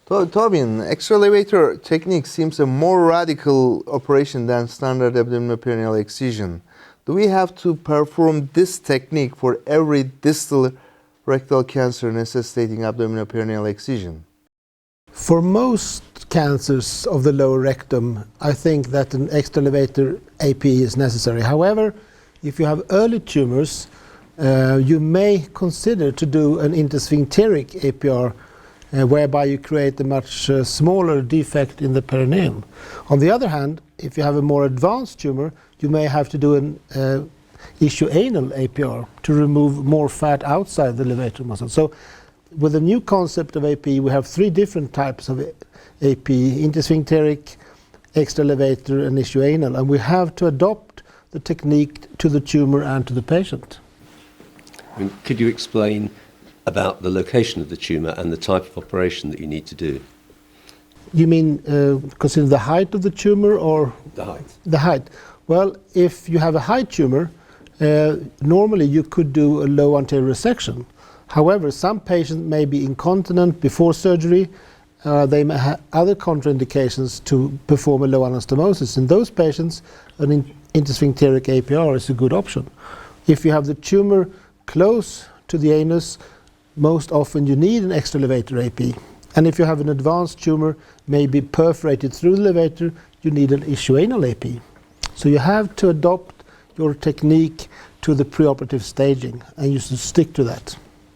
Tobin, extra elevator technique seems a more radical operation than standard abdominoperineal excision. Do we have to perform this technique for every distal rectal cancer necessitating abdominoperineal excision? For most cancers of the lower rectum, I think that an extra elevator APE is necessary. However, if you have early tumors, you may consider to do an intersphincteric APR, whereby you create a much smaller defect in the perineum. On the other hand, if you have a more advanced tumor, you may have to do an ischoanal APR to remove more fat outside the levator muscle. So with the new concept of APE, we have three different types of APE: intersphincteric, extra elevator, and ischoanal, and we have to adopt the technique to the tumor and to the patient. Could you explain about the location of the tumour and the type of operation that you need to do? You mean consider the height of the tumour or? The height. The height. Well, if you have a high tumour, normally you could do a low anterior resection. However, some patients may be incontinent before surgery. They may have other contraindications to perform a low anastomosis. In those patients, an intersphincteric APR is a good option. If you have the tumour close to the anus, most often you need an extra elevator APE. And if you have an advanced tumour, maybe perforated through the levator, you need an ischoanal APE. So you have to adopt your technique to the preoperative staging, and you should stick to that.